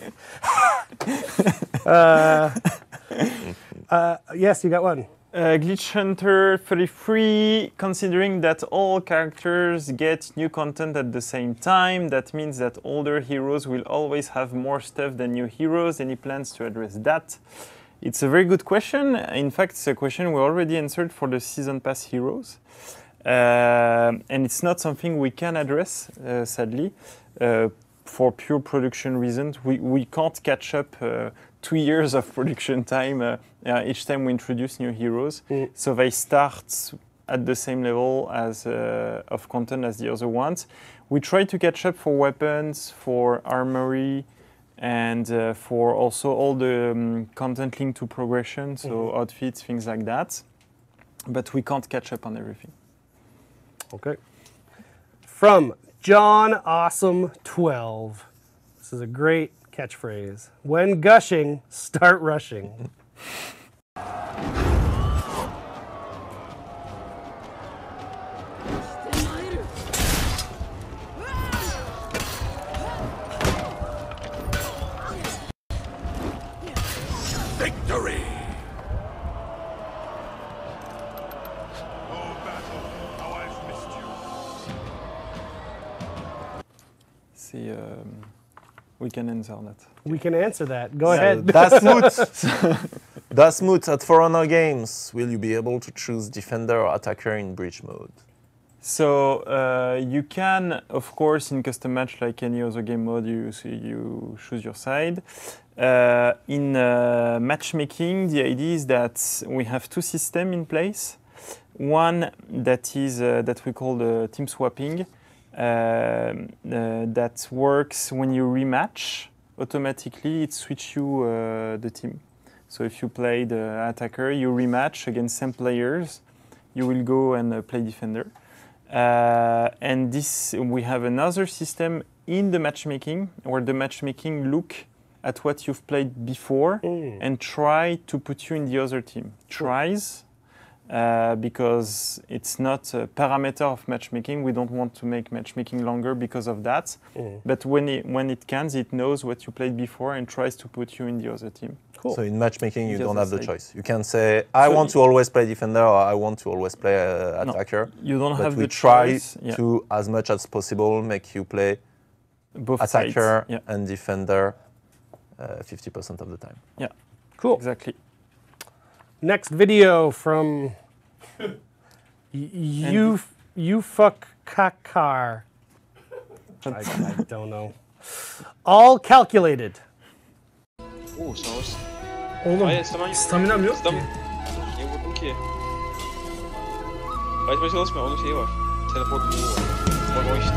Yes, you got one. Glitch Hunter 33, considering that all characters get new content at the same time, that means that older heroes will always have more stuff than new heroes. Any plans to address that? It's a very good question. In fact, it's a question we already answered for the Season Pass heroes. And it's not something we can address, sadly. For pure production reasons, we can't catch up 2 years of production time each time we introduce new heroes. So they start at the same level as of content as the other ones. We try to catch up for weapons, for armory, and for also all the content linked to progression, so outfits, things like that. But we can't catch up on everything. Okay. From John Awesome 12. This is a great catchphrase. When gushing, start rushing. Victory! See, we can answer that. We can answer that. Go ahead. Dasmut, at For Honor Games, will you be able to choose defender or attacker in bridge mode? So you can, of course, in custom match like any other game mode, you choose your side. In matchmaking, the idea is that we have two systems in place. One that is that we call the team swapping. That works when you rematch. Automatically, it switches you the team. So if you play the attacker, you rematch against same players, you will go and play defender. And this, we have another system in the matchmaking where the matchmaking look at what you've played before and try to put you in the other team. Tries. because it's not a parameter of matchmaking. We don't want to make matchmaking longer because of that. But when it can, it knows what you played before and tries to put you in the other team. Cool. So in matchmaking, you don't have the choice. You can say, I want to always play defender or I want to always play attacker. No, you don't have the choice. We try to, as much as possible, make you play both attacker and defender 50% of the time. Yeah, cool. Exactly. Next video from you fuck kakar. I don't know. All calculated. Oo savaş. Oğlum staminam yok ki. Niye vurdum ki? Kaçmaya çalışmıyor. Onun şeyi var. Teleport move'u var. Bak o işte.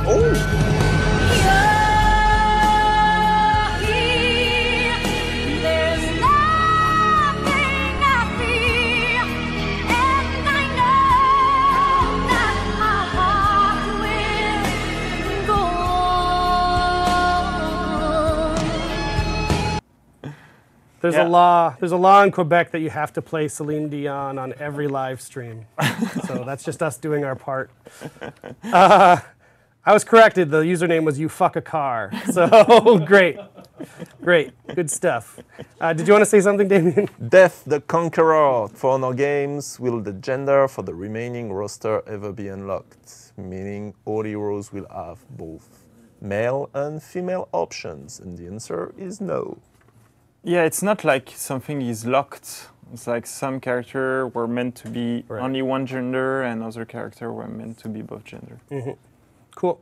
There's a law in Quebec that you have to play Celine Dion on every live stream. So that's just us doing our part. I was corrected. The username was you fuck a car. So great. Great. Good stuff. Did you want to say something, Damien? Death the Conqueror. For Honor Games, will the gender for the remaining roster ever be unlocked? Meaning all heroes will have both male and female options. And the answer is no. Yeah, it's not like something is locked. It's like some characters were meant to be only one gender and other characters were meant to be both gender. Cool.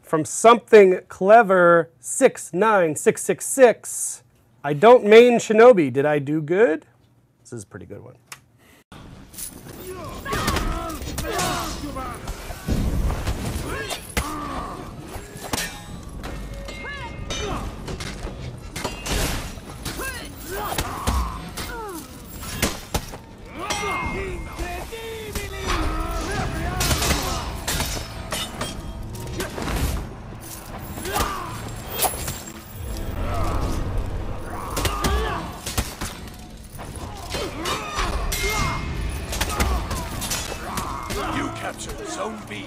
From Something Clever 69666, I don't main Shinobi. Did I do good? This is a pretty good one. Zone B.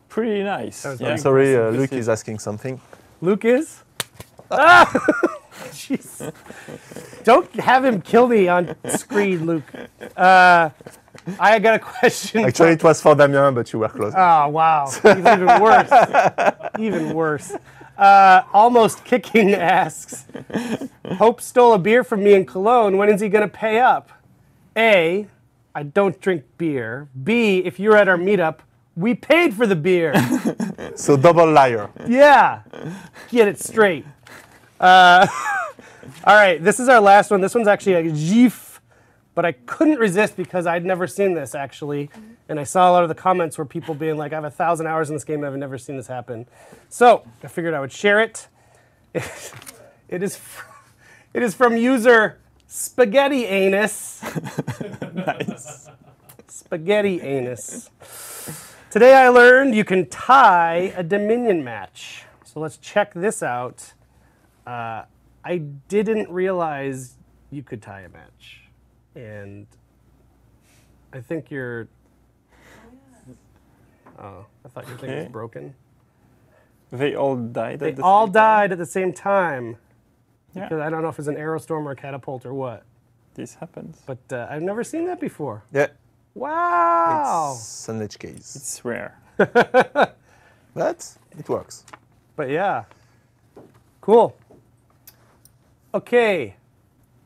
Pretty nice. I'm sorry, Luke is asking something. Luke is? Ah! Jeez. Don't have him kill me on screen, Luke. I got a question. Actually, it was for Damien, but you were close. Oh, wow. Even worse. Even worse. Almost Kicking asks, Hope stole a beer from me in Cologne. When is he going to pay up? A, I don't drink beer. B, if you're at our meetup, we paid for the beer. So double liar. Yeah. Get it straight. All right, this is our last one. This one's actually a GIF, but I couldn't resist because I'd never seen this, actually. And I saw a lot of the comments where people being like, I have 1,000 hours in this game, I've never seen this happen. So I figured I would share it. It is from user Spaghetti Anus. Nice. Spaghetti Anus. Today I learned you can tie a Dominion match. So let's check this out. I didn't realize you could tie a match. And I think you're... Oh, I thought your thing was broken. They all died They at the all same died at the same time. Yeah. Because I don't know if it's an aerostorm or a catapult or what. This happens. But I've never seen that before. Yeah. Wow. It's an edge case. It's rare. But it works. But yeah. Cool. Okay.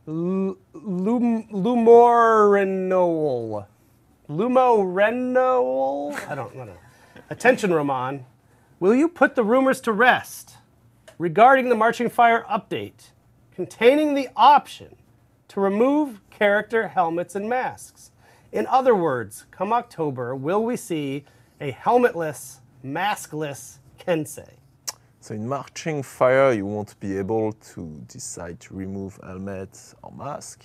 Lumorenol. Lumorenol? I don't know. Attention, Roman. Will you put the rumors to rest regarding the Marching Fire update containing the option to remove character helmets and masks? In other words, come October, will we see a helmetless maskless Kensei? So in Marching Fire, you won't be able to decide to remove helmet or mask,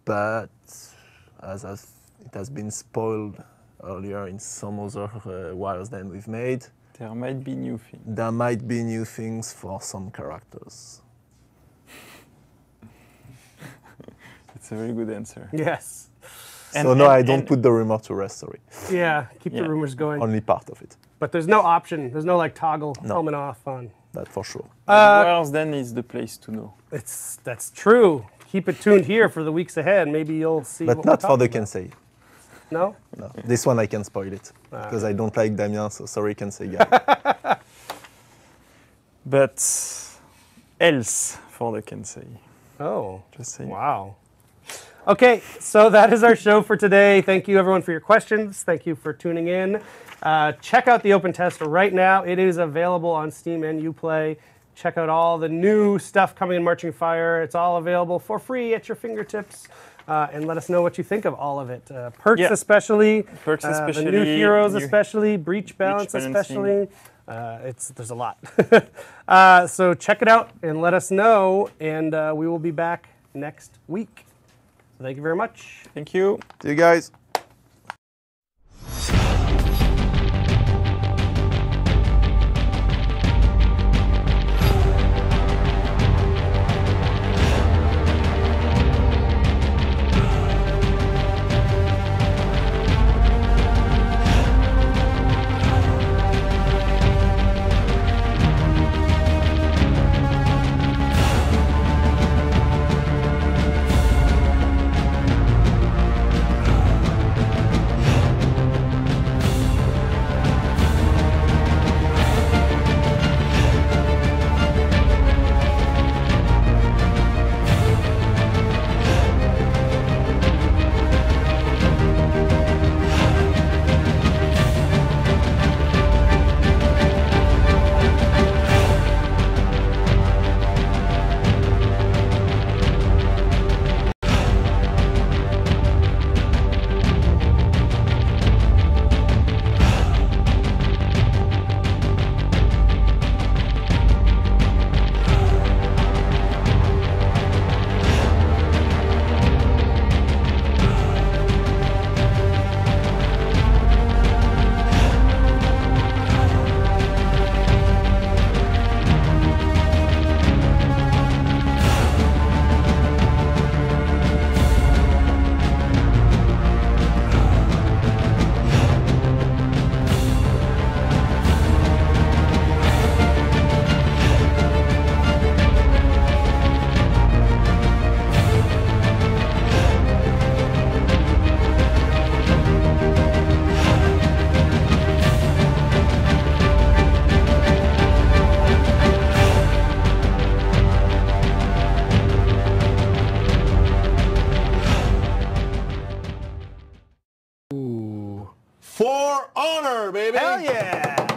but as it has been spoiled earlier in some other Warriors Den we've made, there might be new things. There might be new things for some characters. It's a very good answer. Yes. So no, I don't put the rumor to rest, sorry. Yeah, keep the rumors going. Only part of it. But there's no option. There's no like toggle helmet off on. That for sure. Warriors Den is the place to know. That's true. Keep it tuned here for the weeks ahead. Maybe you'll see. But not for the Kensei. No? No. This one I can spoil it because I don't like Damien, so sorry Kensei guy. But else for the Kensei. Oh. Just saying. Wow. Okay, so that is our show for today. Thank you everyone for your questions. Thank you for tuning in. Check out the open test right now. It is available on Steam and Uplay. Check out all the new stuff coming in Marching Fire. It's all available for free at your fingertips. And let us know what you think of all of it. Perks especially, the new heroes especially, breach balance especially. There's a lot. So check it out and let us know, and we will be back next week. So thank you very much. Thank you. See you guys. For honor, baby! Hell yeah!